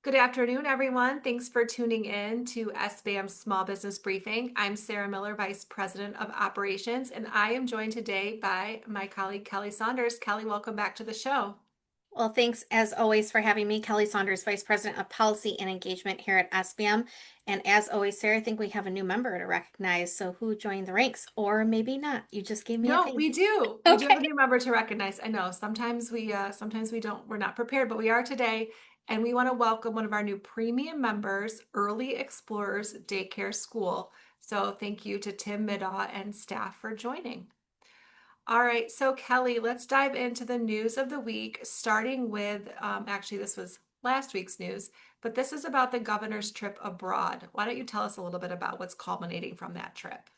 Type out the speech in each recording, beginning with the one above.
Good afternoon, everyone. Thanks for tuning in to SBAM Small Business Briefing. I'm Sarah Miller, Vice President of Operations, and I am joined today by my colleague, Kelli Saunders. Kelli, welcome back to the show. Well, thanks as always for having me, Kelly Saunders, Vice President of Policy and Engagement here at SBM. And as always, Sarah, I think we have a new member to recognize. So who joined the ranks? Or maybe not. You just gave me a No, face. we do. We do have a Okay. new member to recognize. I know sometimes we don't, we're not prepared, but we are today. And we want to welcome one of our new premium members, Early Explorers Daycare School. So thank you to Tim Middaugh and staff for joining. All right, so Kelli, let's dive into the news of the week, starting with actually, this was last week's news, but this is about the governor's trip abroad. Why don't you tell us a little bit about what's culminating from that trip?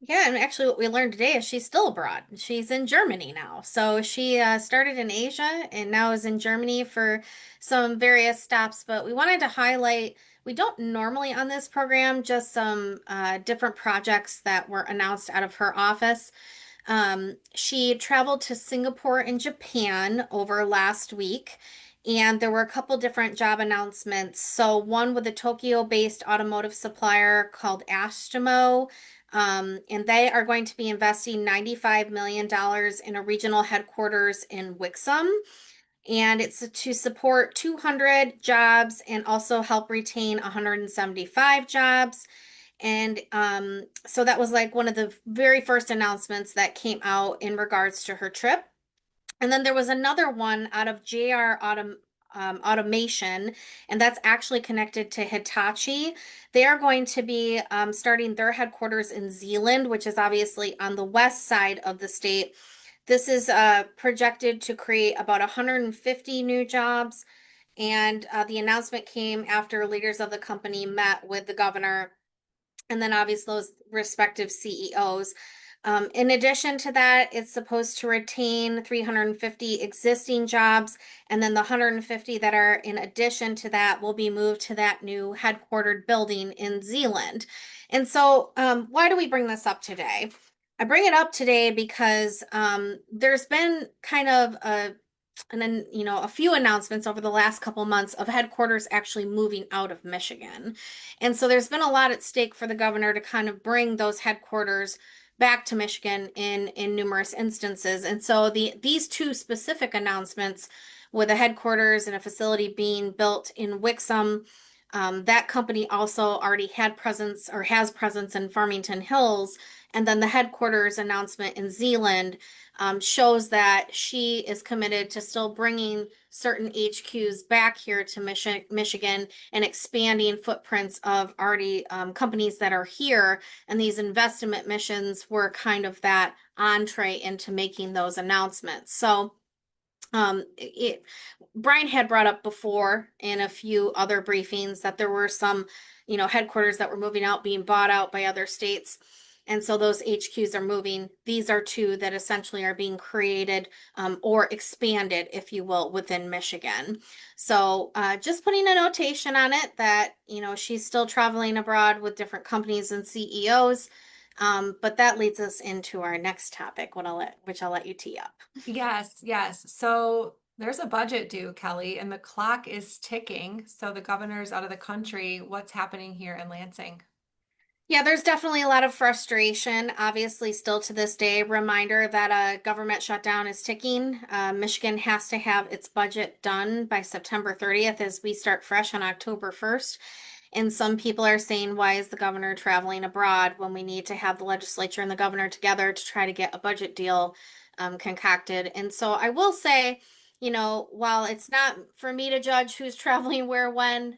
Yeah, and actually, what we learned today is she's still abroad. She's in Germany now. So she started in Asia and now is in Germany for some various stops. But we wanted to highlight, we don't normally on this program, just some different projects that were announced out of her office. She traveled to Singapore and Japan over last week, and there were a couple different job announcements. So, one with a Tokyo-based automotive supplier called Astemo, and they are going to be investing $95 million in a regional headquarters in Wixom. And it's to support 200 jobs and also help retain 175 jobs. And so that was like one of the very first announcements that came out in regards to her trip. And then there was another one out of Automation, and that's actually connected to Hitachi. They are going to be starting their headquarters in Zeeland, which is obviously on the west side of the state. This is projected to create about 150 new jobs. And the announcement came after leaders of the company met with the governor and then obviously those respective CEOs. In addition to that, it's supposed to retain 350 existing jobs, and then the 150 that are in addition to that will be moved to that new headquartered building in Zeeland. And so, why do we bring this up today? I bring it up today because there's been kind of a few announcements over the last couple months of headquarters actually moving out of Michigan. And so there's been a lot at stake for the governor to kind of bring those headquarters back to Michigan in numerous instances. And so these two specific announcements with a headquarters and a facility being built in Wixom, that company also already had presence or has presence in Farmington Hills. And then the headquarters announcement in Zeeland shows that she is committed to still bringing certain HQs back here to Michigan and expanding footprints of already companies that are here. And these investment missions were kind of that entree into making those announcements. So it Brian had brought up before in a few other briefings that there were some, headquarters that were moving out, being bought out by other states. And so those HQs are moving. These are two that essentially are being created or expanded, if you will, within Michigan. So just putting a notation on it that, she's still traveling abroad with different companies and CEOs. But that leads us into our next topic, which I'll let you tee up. Yes, yes. So there's a budget due, Kelli, and the clock is ticking. So the governor's out of the country. What's happening here in Lansing? Yeah, there's definitely a lot of frustration. Obviously, still to this day, reminder that a government shutdown is ticking. Michigan has to have its budget done by September 30th as we start fresh on October 1st. And some people are saying, why is the governor traveling abroad when we need to have the legislature and the governor together to try to get a budget deal concocted? And so I will say, while it's not for me to judge who's traveling where when,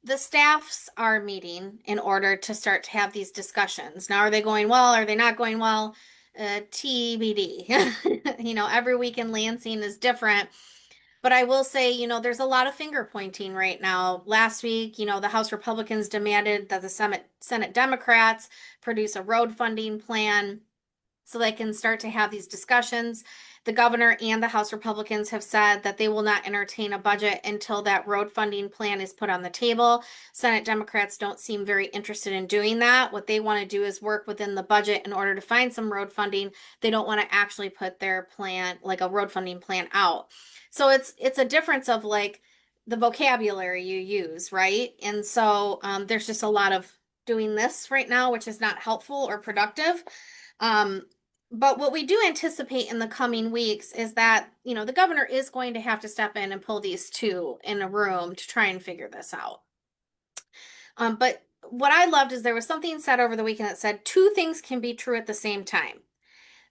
the staffs are meeting in order to start to have these discussions. Now, are they going well? Are they not going well? TBD. Every week in Lansing is different. But I will say, there's a lot of finger pointing right now. Last week, the House Republicans demanded that the Senate Democrats produce a road funding plan so they can start to have these discussions. The governor and the House Republicans have said that they will not entertain a budget until that road funding plan is put on the table. Senate Democrats don't seem very interested in doing that. What they want to do is work within the budget in order to find some road funding. They don't want to actually put their plan, like a road funding plan out. So it's a difference of like the vocabulary you use, right? And so there's just a lot of doing this right now, which is not helpful or productive. Um, but what we do anticipate in the coming weeks is that, the governor is going to have to step in and pull these two in a room to try and figure this out. But what I loved is there was something said over the weekend that said two things can be true at the same time.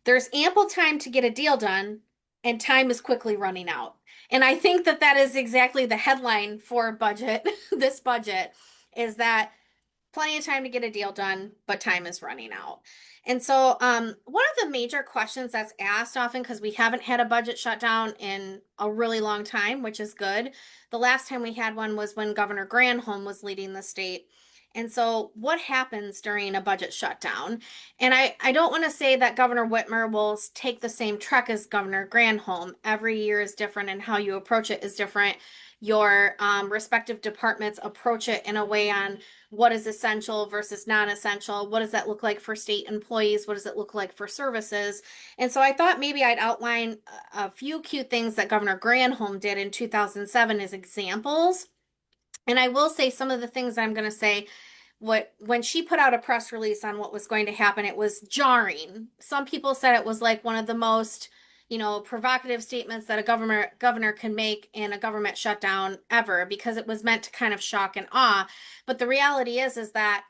There's ample time to get a deal done, and time is quickly running out. And I think that that is exactly the headline for budget, this budget, is that plenty of time to get a deal done, but time is running out. And so, one of the major questions that's asked often, because we haven't had a budget shutdown in a really long time, which is good. The last time we had one was when Governor Granholm was leading the state. And so, what happens during a budget shutdown? And I don't want to say that Governor Whitmer will take the same track as Governor Granholm. Every year is different, and how you approach it is different. Your respective departments approach it in a way on what is essential versus non-essential. What does that look like for state employees? What does it look like for services? And so I thought maybe I'd outline a few cute things that Governor Granholm did in 2007 as examples. And I will say some of the things I'm going to say, when she put out a press release on what was going to happen, it was jarring. Some people said it was like one of the most, provocative statements that a governor can make in a government shutdown ever, because it was meant to kind of shock and awe. But the reality is that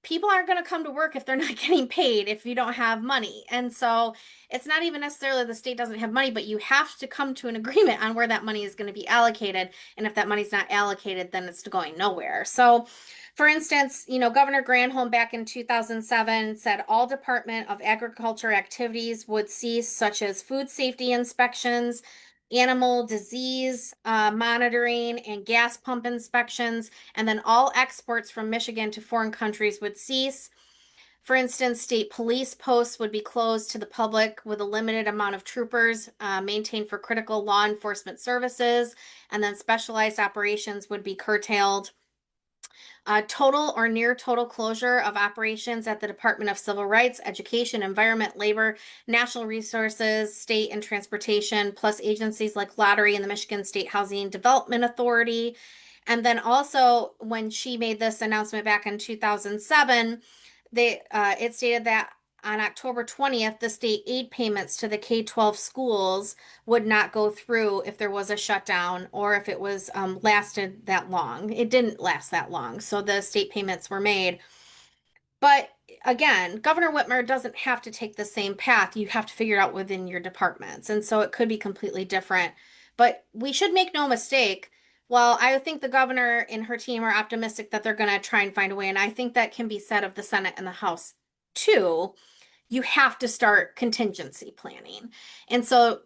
people aren't going to come to work if they're not getting paid, if you don't have money. And so it's not even necessarily the state doesn't have money, but you have to come to an agreement on where that money is going to be allocated. And if that money's not allocated, then it's going nowhere. So, for instance, Governor Granholm back in 2007 said all Department of Agriculture activities would cease, such as food safety inspections, animal disease monitoring, and gas pump inspections. And then all exports from Michigan to foreign countries would cease. For instance, state police posts would be closed to the public with a limited amount of troopers maintained for critical law enforcement services. And then specialized operations would be curtailed. Total or near total closure of operations at the Department of Civil Rights, Education, Environment, Labor, Natural Resources, State and Transportation, plus agencies like Lottery and the Michigan State Housing Development Authority. And then also, when she made this announcement back in 2007, it stated that on October 20th, the state aid payments to the K-12 schools would not go through if there was a shutdown or if it was lasted that long. It didn't last that long, so the state payments were made. But again, Governor Whitmer doesn't have to take the same path. You have to figure it out within your departments, and so it could be completely different. But we should make no mistake. Well, I think the governor and her team are optimistic that they're going to try and find a way, and I think that can be said of the Senate and the House too. You have to start contingency planning. And so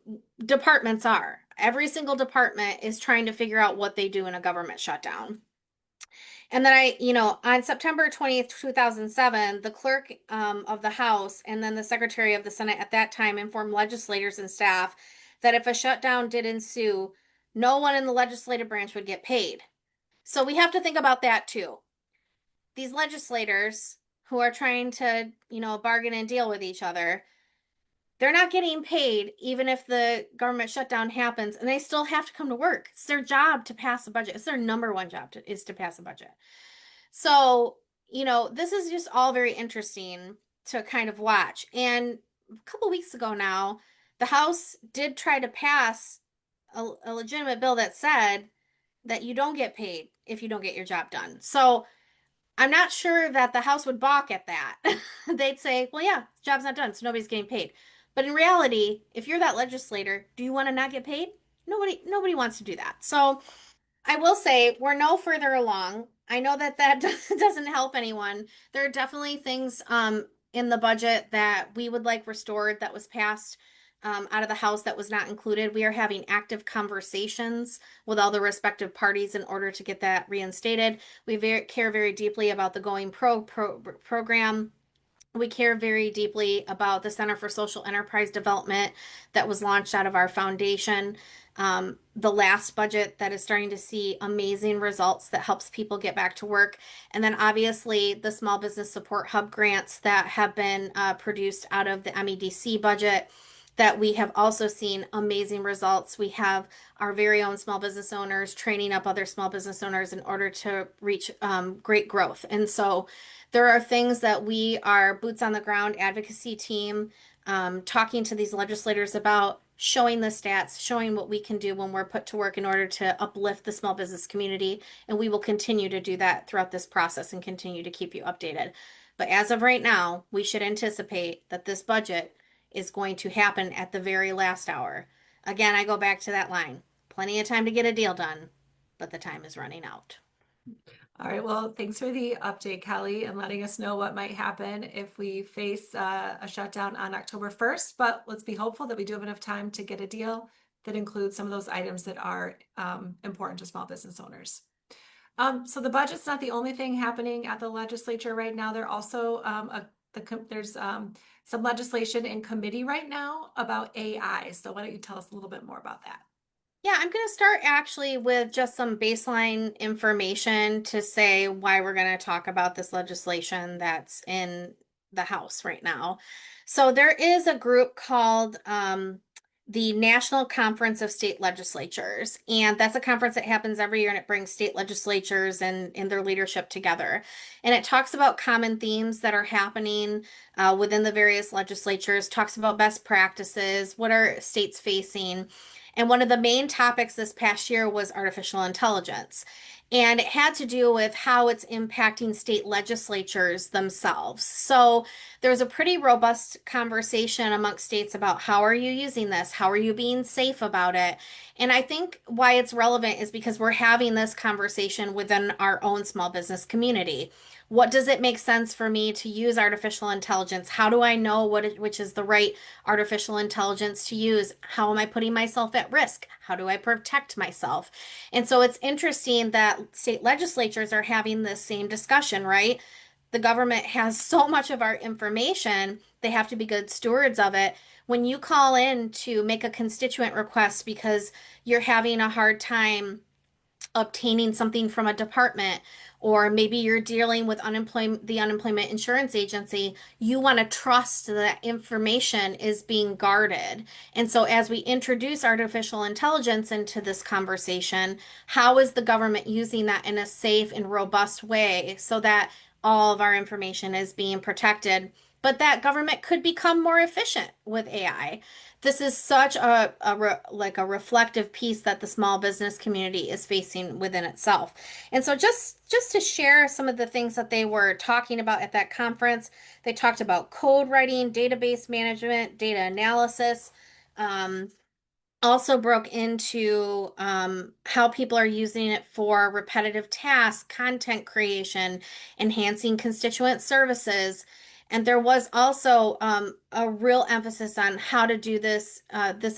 departments are. Every single department is trying to figure out what they do in a government shutdown. And then on September 20th, 2007, the clerk of the House and then the Secretary of the Senate at that time informed legislators and staff that if a shutdown did ensue, no one in the legislative branch would get paid. So we have to think about that too. These legislators who are trying to, bargain and deal with each other, they're not getting paid even if the government shutdown happens, and they still have to come to work. It's their job to pass a budget. It's their number one job is to pass a budget. So, this is just all very interesting to kind of watch. And a couple weeks ago now, the House did try to pass a legitimate bill that said that you don't get paid if you don't get your job done. So I'm not sure that the House would balk at that. They'd say, well, yeah, job's not done, so nobody's getting paid. But in reality, if you're that legislator, do you want to not get paid? Nobody wants to do that. So I will say we're no further along. I know that that doesn't help anyone. There are definitely things in the budget that we would like restored that was passed out of the House that was not included. We are having active conversations with all the respective parties in order to get that reinstated. We care very deeply about the Going program. We care very deeply about the Center for Social Enterprise Development that was launched out of our foundation. The last budget that is starting to see amazing results that helps people get back to work. And then obviously the Small Business Support Hub grants that have been produced out of the MEDC budget. that we have also seen amazing results. We have our very own small business owners training up other small business owners in order to reach great growth. And so there are things that we are boots on the ground advocacy team talking to these legislators about, showing the stats, showing what we can do when we're put to work in order to uplift the small business community. And we will continue to do that throughout this process and continue to keep you updated. But as of right now, we should anticipate that this budget is going to happen at the very last hour. Again, I go back to that line. Plenty of time to get a deal done, but the time is running out. All right, well, thanks for the update, Kelly, and letting us know what might happen if we face a shutdown on October 1st. But let's be hopeful that we do have enough time to get a deal that includes some of those items that are important to small business owners. So the budget's not the only thing happening at the legislature right now. There also there's some legislation in committee right now about AI. So why don't you tell us a little bit more about that? Yeah, I'm going to start actually with just some baseline information to say why we're going to talk about this legislation that's in the House right now. So there is a group called the National Conference of State Legislatures, and that's a conference that happens every year, and it brings state legislatures and their leadership together. And it talks about common themes that are happening within the various legislatures, talks about best practices, what are states facing. And one of the main topics this past year was artificial intelligence. And it had to do with how it's impacting state legislatures themselves. So there was a pretty robust conversation amongst states about how are you using this? How are you being safe about it? And I think why it's relevant is because we're having this conversation within our own small business community. What does it make sense for me to use artificial intelligence? How do I know which is the right artificial intelligence to use? How am I putting myself at risk? How do I protect myself? And so it's interesting that state legislatures are having this same discussion, right? The government has so much of our information, they have to be good stewards of it. When you call in to make a constituent request because you're having a hard time obtaining something from a department, or maybe you're dealing with the unemployment insurance agency, you want to trust that information is being guarded. And so as we introduce artificial intelligence into this conversation, how is the government using that in a safe and robust way so that all of our information is being protected, but that government could become more efficient with AI? This is such like a reflective piece that the small business community is facing within itself. And so just to share some of the things that they were talking about at that conference, they talked about code writing, database management, data analysis. Also broke into how people are using it for repetitive tasks, content creation, enhancing constituent services. And there was also a real emphasis on how to do this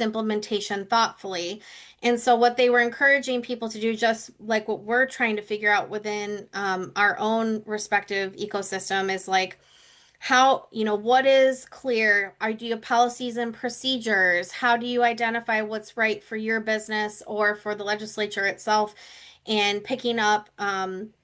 implementation thoughtfully. And so what they were encouraging people to do, just like what we're trying to figure out within our own respective ecosystem, is like, how, what is clear? Do you have policies and procedures? How do you identify what's right for your business or for the legislature itself? And picking up,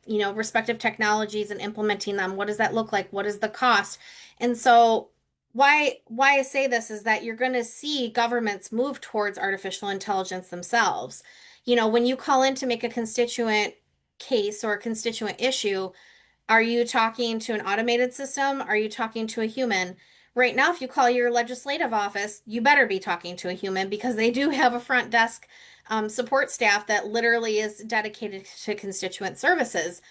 respective technologies and implementing them. What does that look like? What is the cost? And so why I say this is that you're going to see governments move towards artificial intelligence themselves. When you call in to make a constituent case or a constituent issue, are you talking to an automated system? Are you talking to a human? Right now, if you call your legislative office, you better be talking to a human because they do have a front desk support staff that literally is dedicated to constituent services.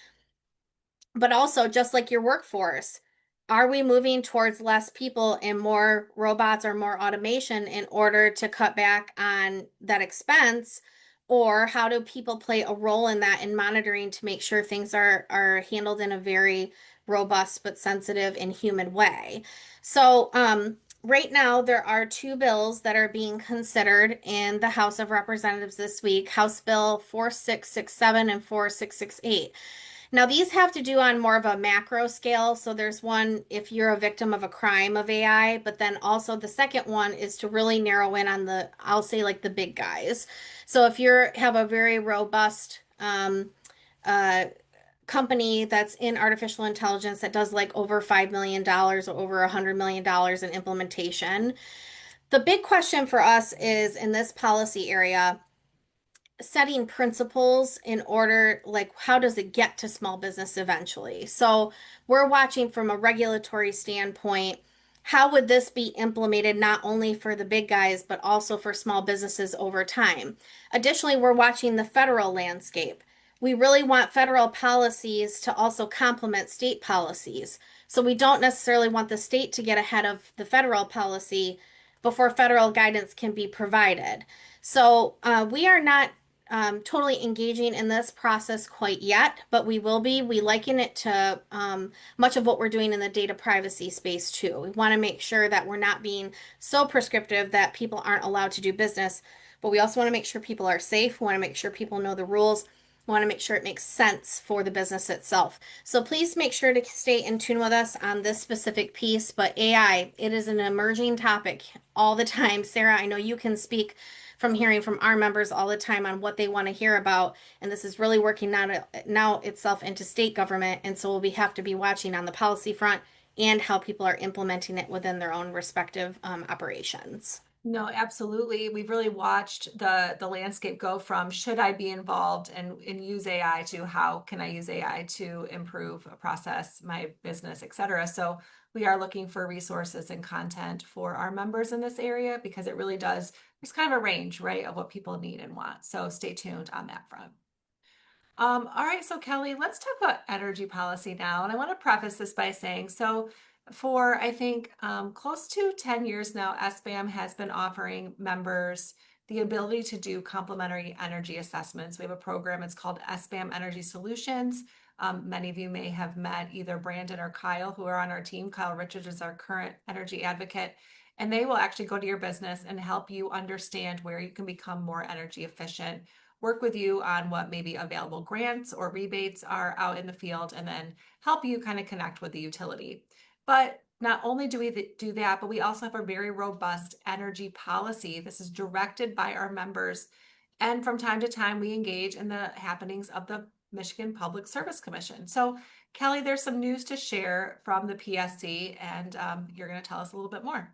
But also, just like your workforce, are we moving towards less people and more robots or more automation in order to cut back on that expense? Or how do people play a role in that in monitoring to make sure things are handled in a very robust but sensitive and human way? So, right now, there are two bills that are being considered in the House of Representatives this week, House Bill 4667 and 4668. Now, these have to do on more of a macro scale. So there's one if you're a victim of a crime of AI, but then also the second one is to really narrow in on I'll say like the big guys. So if you have a very robust uh, company that's in artificial intelligence that does like over $5 million or over $100 million in implementation, The big question for us is in this policy area, setting principles in order, like how does it get to small business eventually? So we're watching from a regulatory standpoint, how would this be implemented not only for the big guys, but also for small businesses over time? Additionally, we're watching the federal landscape. We really want federal policies to also complement state policies. So we don't necessarily want the state to get ahead of the federal policy before federal guidance can be provided. So we are not totally engaging in this process quite yet, but we will be. We liken it to much of what we're doing in the data privacy space too. We want to make sure that we're not being so prescriptive that people aren't allowed to do business, but we also want to make sure people are safe. We want to make sure people know the rules. We want to make sure it makes sense for the business itself. So please make sure to stay in tune with us on this specific piece. But AI, it is an emerging topic all the time. Sarah, I know you can speak from hearing from our members all the time on what they want to hear about. And this is really working now itself into state government. And so we have to be watching on the policy front and how people are implementing it within their own respective operations. No, absolutely. We've really watched the landscape go from should I be involved and use AI to how can I use AI to improve a process, my business, et cetera. So we are looking for resources and content for our members in this area because it really does, there's kind of a range, right, of what people need and want. So stay tuned on that front. All right, so Kelli, let's talk about energy policy now. And I want to preface this by saying, so for I think close to 10 years now, SBAM has been offering members the ability to do complimentary energy assessments. We have a program, it's called SBAM Energy Solutions. Many of you may have met either Brandon or Kyle, who are on our team. Kyle Richards is our current energy advocate, and they will actually go to your business and help you understand where you can become more energy efficient, work with you on what maybe available grants or rebates are out in the field, and then help you kind of connect with the utility. But not only do we do that, but we also have a very robust energy policy. This is directed by our members. And from time to time, we engage in the happenings of the Michigan Public Service Commission. So, Kelli, there's some news to share from the PSC, and you're going to tell us a little bit more.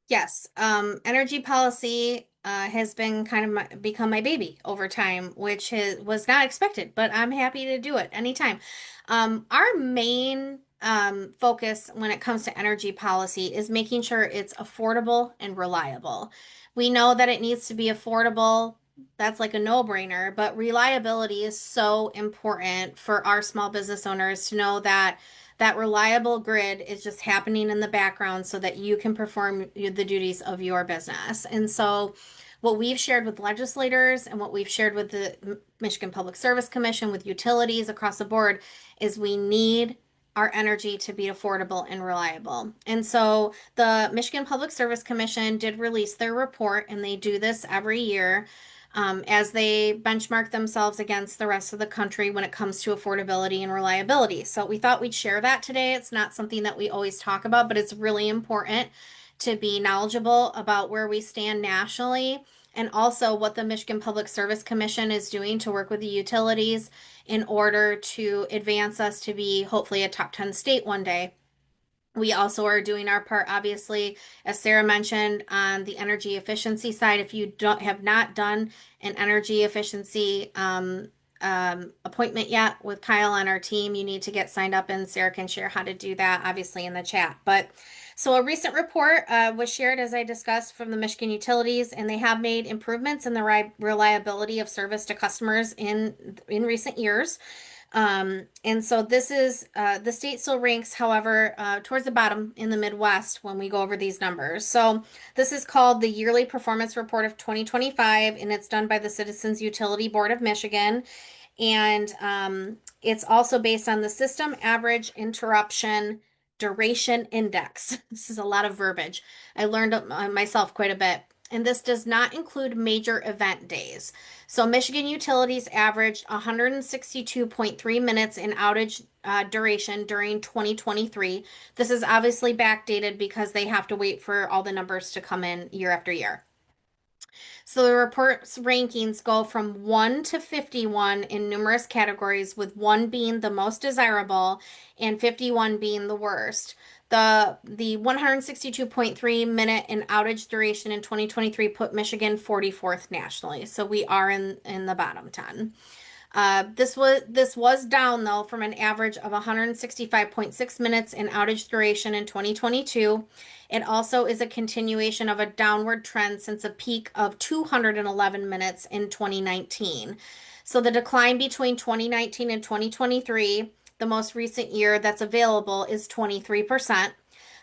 Yes, energy policy has been kind of become my baby over time, which was not expected, but I'm happy to do it anytime. Our main focus when it comes to energy policy is making sure it's affordable and reliable. We know that it needs to be affordable. That's like a no-brainer, but reliability is so important for our small business owners to know that that reliable grid is just happening in the background so that you can perform the duties of your business. And so, what we've shared with legislators and what we've shared with the Michigan Public Service Commission, with utilities across the board, is we need our energy to be affordable and reliable. And so, the Michigan Public Service Commission did release their report, and they do this every year as they benchmark themselves against the rest of the country when it comes to affordability and reliability. So we thought we'd share that today. It's not something that we always talk about, but it's really important to be knowledgeable about where we stand nationally and also what the Michigan Public Service Commission is doing to work with the utilities in order to advance us to be hopefully a top 10 state one day. We also are doing our part, obviously, as Sarah mentioned, on the energy efficiency side. If you don't have not done an energy efficiency appointment yet with Kyle on our team, you need to get signed up, and Sarah can share how to do that, obviously, in the chat. But so a recent report was shared, as I discussed, from the Michigan utilities, and they have made improvements in the reliability of service to customers in recent years. And so this is the state still ranks, however, towards the bottom in the Midwest when we go over these numbers. So this is called the Yearly Performance Report of 2025, and it's done by the Citizens Utility Board of Michigan. And it's also based on the System Average Interruption Duration Index. This is a lot of verbiage. I learned myself quite a bit. And this does not include major event days. So Michigan utilities averaged 162.3 minutes in outage duration during 2023. This is obviously backdated because they have to wait for all the numbers to come in year after year. So the report's rankings go from 1 to 51 in numerous categories, with 1 being the most desirable and 51 being the worst. The 162.3 minute in outage duration in 2023 put Michigan 44th nationally. So we are in the bottom 10. This was down though from an average of 165.6 minutes in outage duration in 2022. It also is a continuation of a downward trend since a peak of 211 minutes in 2019. So the decline between 2019 and 2023, the most recent year that's available, is 23%.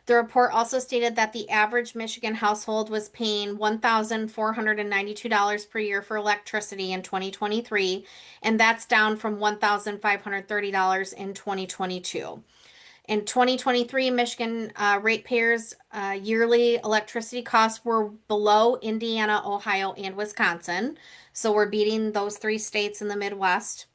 The report also stated that the average Michigan household was paying $1,492 per year for electricity in 2023, and that's down from $1,530 in 2022. In 2023, Michigan ratepayers' yearly electricity costs were below Indiana, Ohio, and Wisconsin. So we're beating those three states in the Midwest.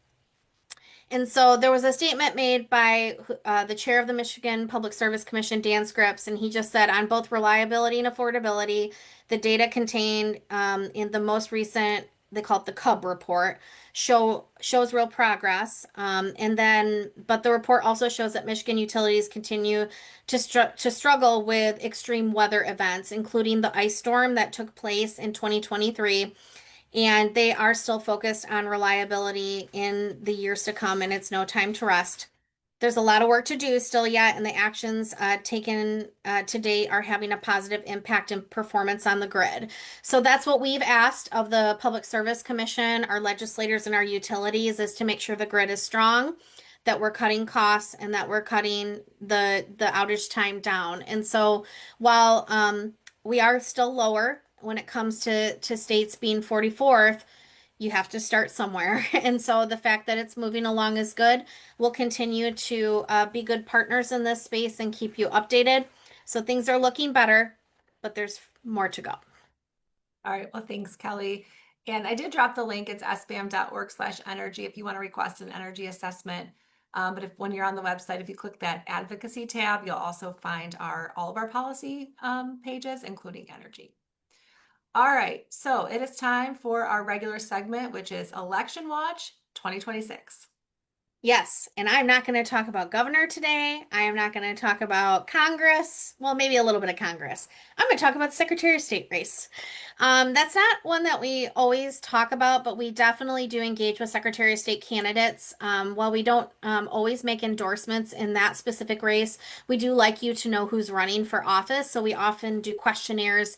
And so there was a statement made by the chair of the Michigan Public Service Commission, Dan Scripps, and he just said on both reliability and affordability, the data contained in the most recent, they call it the CUB report, shows real progress. But the report also shows that Michigan utilities continue to struggle with extreme weather events, including the ice storm that took place in 2023, and they are still focused on reliability in the years to come, and it's no time to rest. There's a lot of work to do still yet, and the actions taken to date are having a positive impact and performance on the grid. So that's what we've asked of the Public Service Commission, our legislators, and our utilities is to make sure the grid is strong, that we're cutting costs, and that we're cutting the outage time down. And so while we are still lower when it comes to states being 44th, you have to start somewhere. And so the fact that it's moving along is good. We'll continue to be good partners in this space and keep you updated. So things are looking better, but there's more to go. All right, well, thanks, Kelly. And I did drop the link. It's sbam.org/energy if you want to request an energy assessment. But if when you're on the website, if you click that advocacy tab, you'll also find all of our policy pages, including energy. All right, so it is time for our regular segment, which is Election Watch 2026. Yes, and I'm not going to talk about governor today. I am not going to talk about Congress. Well, maybe a little bit of Congress. I'm going to talk about the Secretary of State race. That's not one that we always talk about, but we definitely do engage with Secretary of State candidates. While we don't always make endorsements in that specific race, we do like you to know who's running for office. So we often do questionnaires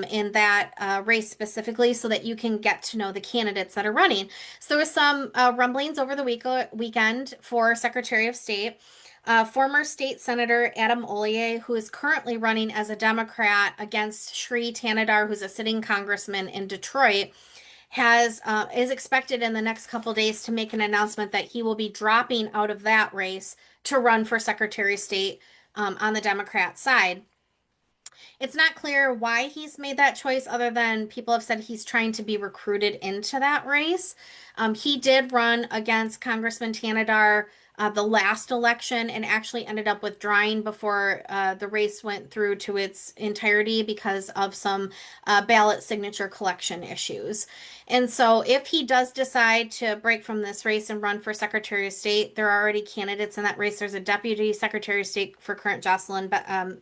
in that race specifically so that you can get to know the candidates that are running. So there was some rumblings over the weekend for Secretary of State. Former State Senator Adam Ollier, who is currently running as a Democrat against Shri Tanadar, who's a sitting congressman in Detroit, is expected in the next couple days to make an announcement that he will be dropping out of that race to run for Secretary of State on the Democrat side. It's not clear why he's made that choice, other than people have said he's trying to be recruited into that race. He did run against Congressman Tanadar the last election and actually ended up withdrawing before the race went through to its entirety because of some ballot signature collection issues. And so if he does decide to break from this race and run for Secretary of State, there are already candidates in that race. There's a Deputy Secretary of State for current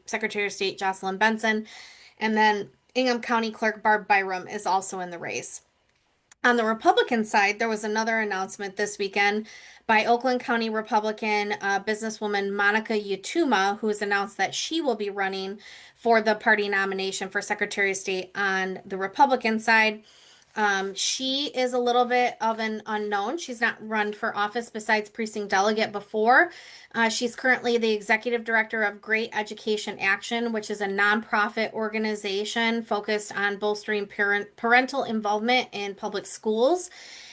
Secretary of State Jocelyn Benson, and then Ingham County Clerk Barb Byram is also in the race. On the Republican side, there was another announcement this weekend by Oakland County Republican businesswoman Monica Yutuma, who has announced that she will be running for the party nomination for Secretary of State on the Republican side. She is a little bit of an unknown. She's not run for office besides precinct delegate before. She's currently the executive director of Great Education Action, which is a nonprofit organization focused on bolstering parental involvement in public schools.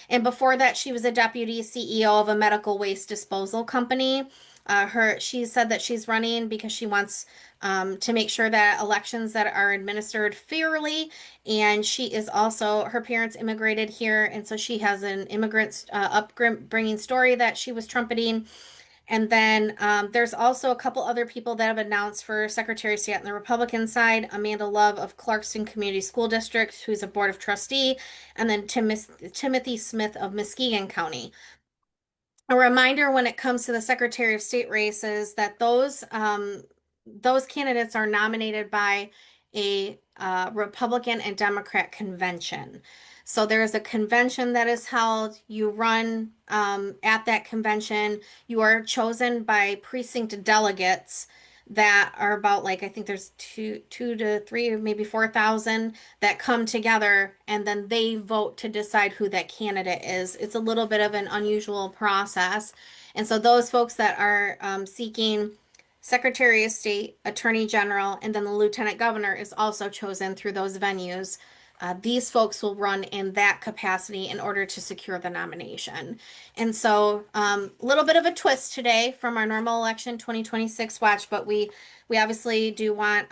And before that, she was a deputy CEO of a medical waste disposal company. She said that she's running because she wants to make sure that elections that are administered fairly. And she is also, her parents immigrated here, and so she has an immigrant upbringing story that she was trumpeting. And then there's also a couple other people that have announced for Secretary of State on the Republican side. Amanda Love of Clarkston Community School District, who's a board of trustee, and then Timothy Smith of Muskegon County. A reminder when it comes to the Secretary of State races that those those candidates are nominated by a Republican and Democrat convention. So there is a convention that is held. You run at that convention. You are chosen by precinct delegates that are about like I think there's two to three, maybe 4,000 that come together, and then they vote to decide who that candidate is. It's a little bit of an unusual process. And so those folks that are seeking Secretary of State, Attorney General, and then the Lieutenant Governor is also chosen through those venues. These folks will run in that capacity in order to secure the nomination. And so, a little bit of a twist today from our normal election 2026 watch, but we obviously do want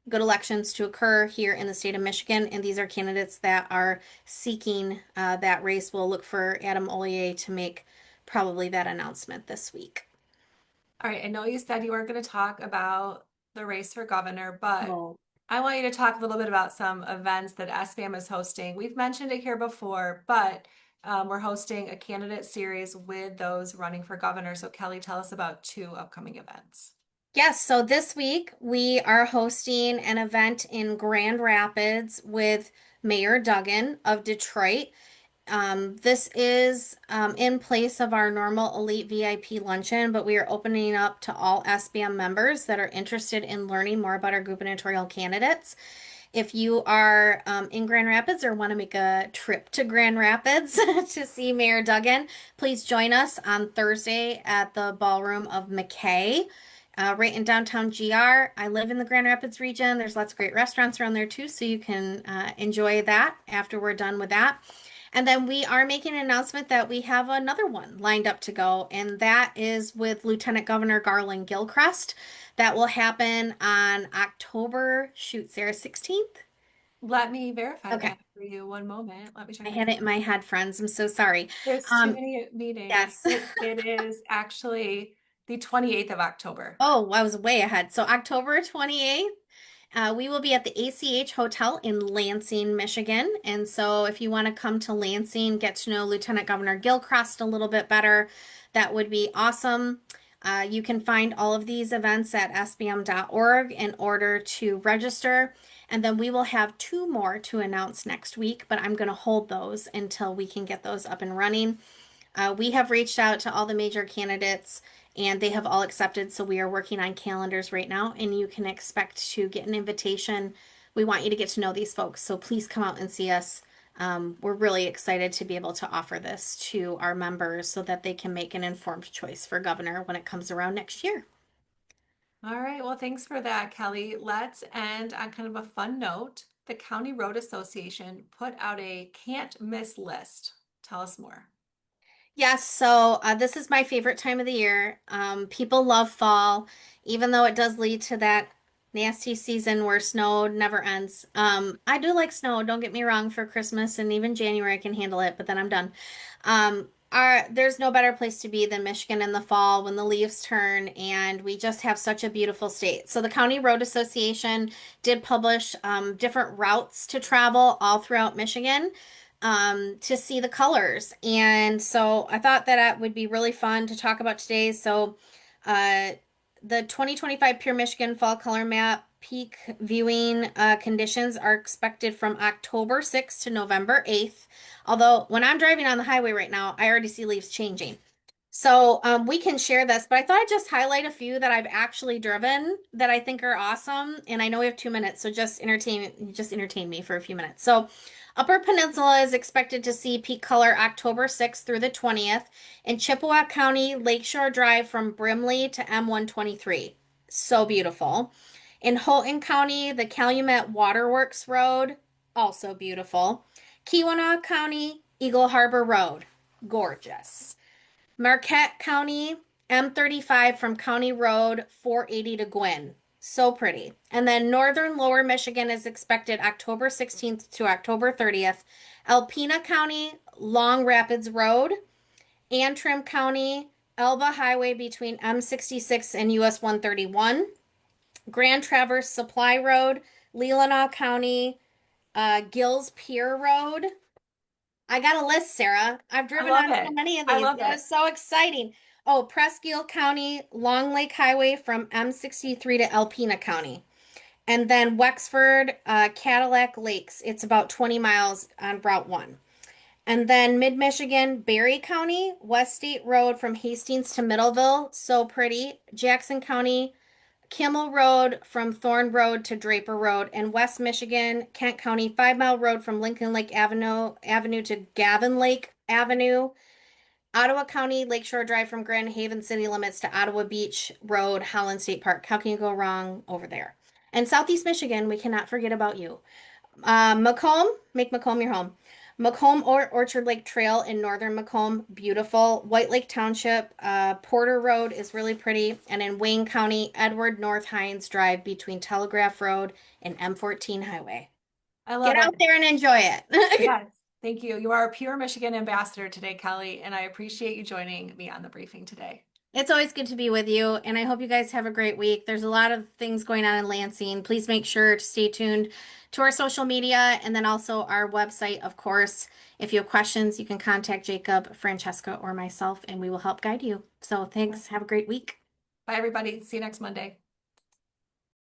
good elections to occur here in the state of Michigan, and these are candidates that are seeking that race. We'll look for Adam Ollier to make probably that announcement this week. All right, I know you said you weren't going to talk about the race for governor, but Oh. I want you to talk a little bit about some events that SBAM is hosting. We've mentioned it here before, but we're hosting a candidate series with those running for governor. So, Kelli, tell us about two upcoming events. Yes, so this week we are hosting an event in Grand Rapids with Mayor Duggan of Detroit. This is in place of our normal Elite VIP luncheon, but we are opening up to all SBM members that are interested in learning more about our gubernatorial candidates. If you are in Grand Rapids or want to make a trip to Grand Rapids to see Mayor Duggan, please join us on Thursday at the Ballroom of McKay, right in downtown GR. I live in the Grand Rapids region. There's lots of great restaurants around there too, so you can enjoy that after we're done with that. And then we are making an announcement that we have another one lined up to go, and that is with Lieutenant Governor Garland Gilchrist. That will happen on October, shoot, Sarah, 16th. Let me verify Okay. that for you. One moment. Let me check I my had it in my calendar. head, friends. I'm so sorry. There's too Um, many meetings. yes. It is actually the 28th of October. Oh, I was way ahead. So October 28th. We will be at the ACH Hotel in Lansing, Michigan. And so, if you want to come to Lansing, get to know Lieutenant Governor Gilchrist a little bit better, that would be awesome. You can find all of these events at sbm.org in order to register. And then we will have two more to announce next week, but I'm going to hold those until we can get those up and running. We have reached out to all the major candidates and they have all accepted. So we are working on calendars right now, and you can expect to get an invitation. We want you to get to know these folks. So please come out and see us. We're really excited to be able to offer this to our members so that they can make an informed choice for governor when it comes around next year. All right. Well, thanks for that, Kelli. Let's end on kind of a fun note. The County Road Association put out a can't miss list. Tell us more. Yes, so this is my favorite time of the year. People love fall, even though it does lead to that nasty season where snow never ends. I do like snow, don't get me wrong, for Christmas and even January I can handle it, but then I'm done. There's no better place to be than Michigan in the fall when the leaves turn and we just have such a beautiful state. So the County Road Association did publish different routes to travel all throughout Michigan to see the colors. And so I thought that it would be really fun to talk about today. So, uh, the 2025 Pure Michigan Fall Color Map peak viewing conditions are expected from October 6th to November 8th. Although, when I'm driving on the highway right now, I already see leaves changing. So we can share this, but I thought I'd just highlight a few that I've actually driven that I think are awesome. And I know we have 2 minutes, so just entertain me for a few minutes. So Upper Peninsula is expected to see peak color October 6th through the 20th. In Chippewa County, Lakeshore Drive from Brimley to M123. So beautiful. In Houghton County, the Calumet Waterworks Road, also beautiful. Keweenaw County, Eagle Harbor Road, gorgeous. Marquette County, M35 from County Road 480 to Gwinn. So pretty. And then northern lower Michigan is expected October 16th to October 30th. Alpena County, Long Rapids Road. Antrim County, Elba Highway between M66 and US 131. Grand Traverse Supply Road, Leelanau County, Gills Pier Road. I got a list, Sarah. I've I driven love on so it. many of I these. love That it. is so exciting. Oh, Presque County, Long Lake Highway from M63 to Alpena County. And then Wexford, Cadillac Lakes. It's about 20 miles on Route 1. And then Mid Michigan, Berry County, West State Road from Hastings to Middleville. So pretty. Jackson County, Kimmel Road from Thorn Road to Draper Road. And West Michigan, Kent County, 5 Mile Road from Lincoln Lake Avenue to Gavin Lake Avenue. Ottawa County, Lakeshore Drive from Grand Haven city limits to Ottawa Beach Road, Holland State Park. How can you go wrong over there? And Southeast Michigan, we cannot forget about you. Macomb, make Macomb your home. Macomb or Orchard Lake Trail in northern Macomb, beautiful. White Lake Township, Porter Road is really pretty. And in Wayne County, Edward North Hines Drive between Telegraph Road and M14 Highway. I Get love it. out there and enjoy it. Yes, thank you. You are a pure Michigan ambassador today, Kelly, and I appreciate you joining me on the briefing today. It's always good to be with you, and I hope you guys have a great week. There's a lot of things going on in Lansing. Please make sure to stay tuned to our social media and then also our website, of course. If you have questions, you can contact Jacob, Francesca, or myself, and we will help guide you. So thanks. Have a great week. Bye, everybody. See you next Monday.